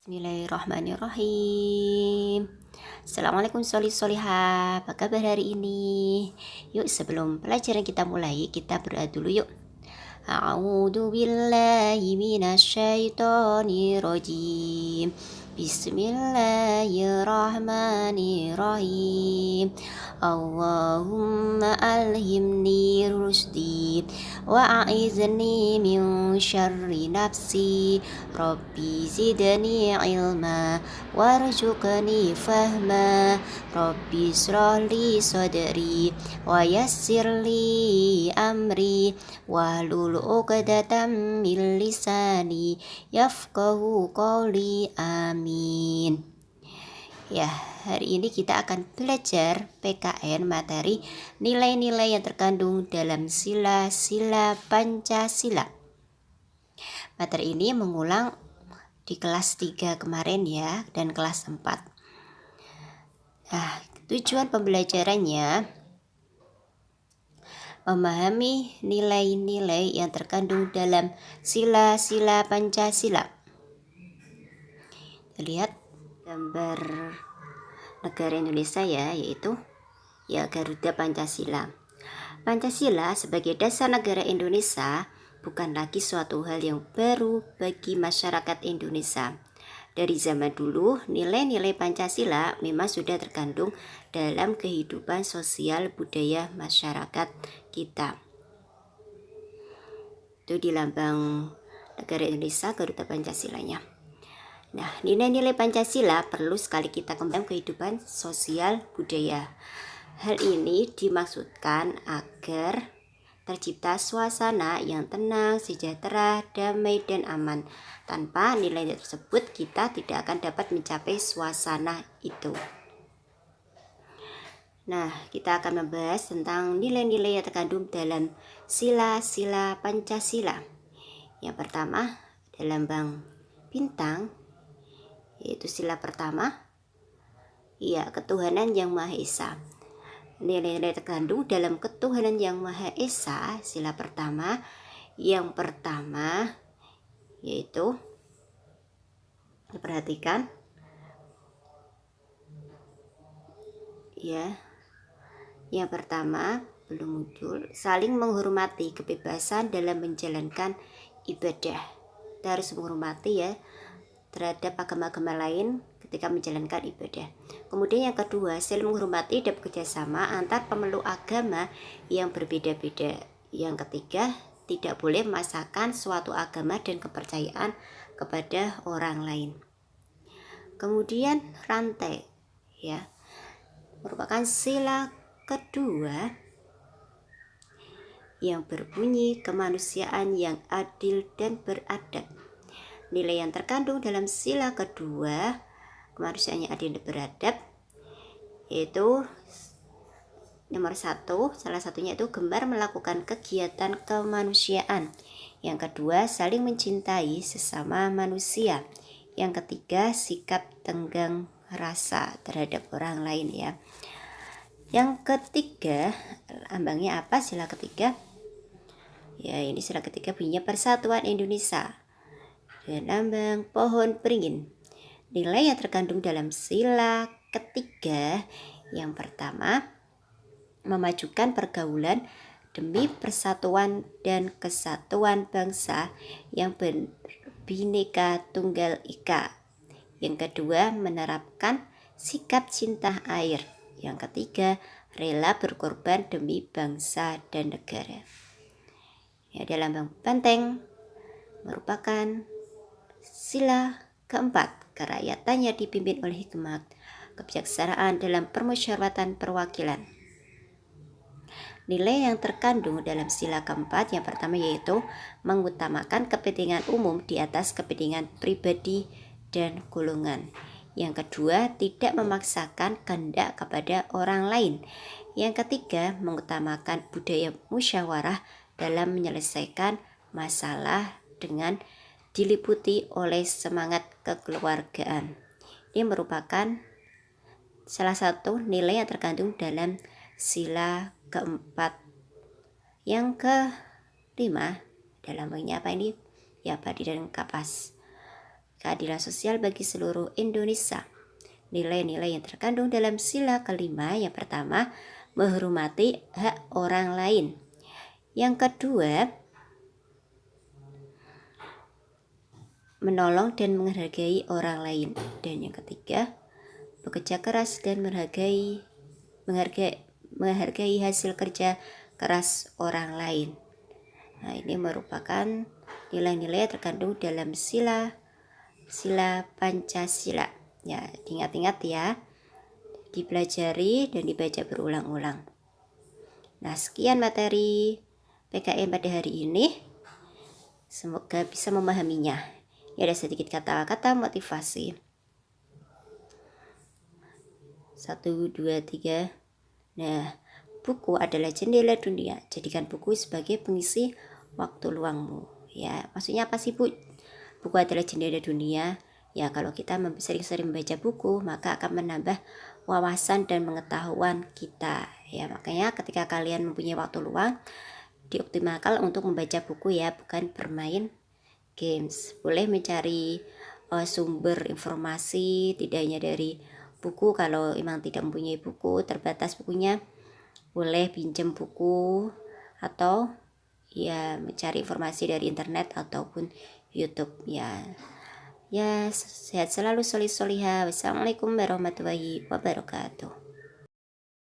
Bismillahirrahmanirrahim. Assalamualaikum solihah. Apa kabar hari ini? Yuk sebelum pelajaran kita mulai, kita berdoa dulu yuk. A'udzu billahi minasyaitonir rajim. Bismillahirrahmanirrahim. Allahumma alhimni rusdi wa a'izni min syarri nafsi. Rabbi zidni ilma warzuqni fahma. Rabbi shrahli sadri wa yassirli amri wahlul 'uqdatam min lisani yafqahu qawli. Amin. Ya, hari ini kita akan belajar PKN materi nilai-nilai yang terkandung dalam sila-sila Pancasila. Materi ini mengulang di kelas 3 kemarin ya, dan kelas 4. Nah, tujuan pembelajarannya memahami nilai-nilai yang terkandung dalam sila-sila Pancasila. Lihat gambar negara Indonesia ya, yaitu Garuda Pancasila. Pancasila sebagai dasar negara Indonesia bukan lagi suatu hal yang baru bagi masyarakat Indonesia. Dari zaman dulu, nilai-nilai Pancasila memang sudah terkandung dalam kehidupan sosial budaya masyarakat kita. Itu di lambang negara Indonesia, Garuda Pancasilanya. Nah, nilai-nilai Pancasila perlu sekali kita kembangkan kehidupan sosial budaya. Hal ini dimaksudkan agar tercipta suasana yang tenang, sejahtera, damai, dan aman. Tanpa nilai tersebut, kita tidak akan dapat mencapai suasana itu. Nah, kita akan membahas tentang nilai-nilai yang terkandung dalam sila-sila Pancasila. Yang pertama, ada lambang bintang, yaitu sila pertama, ketuhanan yang Maha Esa. Nilai-nilai terkandung dalam ketuhanan yang Maha Esa, sila pertama. Yang pertama yaitu, perhatikan ya, yang pertama belum muncul, saling menghormati kebebasan dalam menjalankan ibadah. Kita harus menghormati ya terhadap agama-agama lain ketika menjalankan ibadah. Kemudian yang kedua, saling menghormati dan bekerjasama antar pemeluk agama yang berbeda-beda. Yang ketiga, tidak boleh memaksakan suatu agama dan kepercayaan kepada orang lain. Kemudian rantai ya, merupakan sila kedua yang berbunyi kemanusiaan yang adil dan beradab. Nilai yang terkandung dalam sila kedua, kemanusiaan yang adil dan beradab, yaitu nomor 1, salah satunya itu gemar melakukan kegiatan kemanusiaan. Yang kedua, saling mencintai sesama manusia. Yang ketiga, sikap tenggang rasa terhadap orang lain ya. Yang ketiga, lambangnya apa sila ketiga? Ya, ini sila ketiga bunyinya Persatuan Indonesia dan lambang pohon beringin. Nilai yang terkandung dalam sila ketiga, yang pertama, memajukan pergaulan demi persatuan dan kesatuan bangsa yang Bhinneka Tunggal Ika. Yang kedua, menerapkan sikap cinta air. Yang ketiga, rela berkorban demi bangsa dan negara. Ada lambang banteng, merupakan sila keempat, kerakyatannya dipimpin oleh hikmat, kebijaksanaan dalam permusyawaratan perwakilan. Nilai yang terkandung dalam sila keempat, yang pertama yaitu mengutamakan kepentingan umum di atas kepentingan pribadi dan golongan. Yang kedua, tidak memaksakan kehendak kepada orang lain. Yang ketiga, mengutamakan budaya musyawarah dalam menyelesaikan masalah dengan diliputi oleh semangat kekeluargaan. Ini merupakan salah satu nilai yang terkandung dalam sila keempat. Yang kelima, dalam lambangnya apa ini? Ya, padi dan kapas. keadilan sosial bagi seluruh Indonesia. Nilai-nilai yang terkandung dalam sila kelima, yang pertama, menghormati hak orang lain. Yang kedua, menolong dan menghargai orang lain. Dan yang ketiga, bekerja keras dan menghargai hasil kerja keras orang lain. Nah, ini merupakan nilai-nilai terkandung dalam sila Pancasila. Ya, diingat-ingat ya, dipelajari dan dibaca berulang-ulang. Nah, sekian materi PKM pada hari ini. Semoga bisa memahaminya. Ya, ada sedikit kata-kata motivasi. 1, 2, 3. Nah, buku adalah jendela dunia. Jadikan buku sebagai pengisi waktu luangmu. Ya, maksudnya apa sih, Bu? Buku adalah jendela dunia. Ya, kalau kita sering-sering membaca buku, maka akan menambah wawasan dan pengetahuan kita. Ya, makanya ketika kalian mempunyai waktu luang, dioptimalkan untuk membaca buku ya, bukan bermain games. Boleh mencari sumber informasi tidak hanya dari buku. Kalau memang tidak mempunyai buku, terbatas bukunya, boleh pinjam buku atau ya mencari informasi dari internet ataupun YouTube ya. Ya, sehat selalu, solih solihah. Wassalamualaikum warahmatullahi wabarakatuh.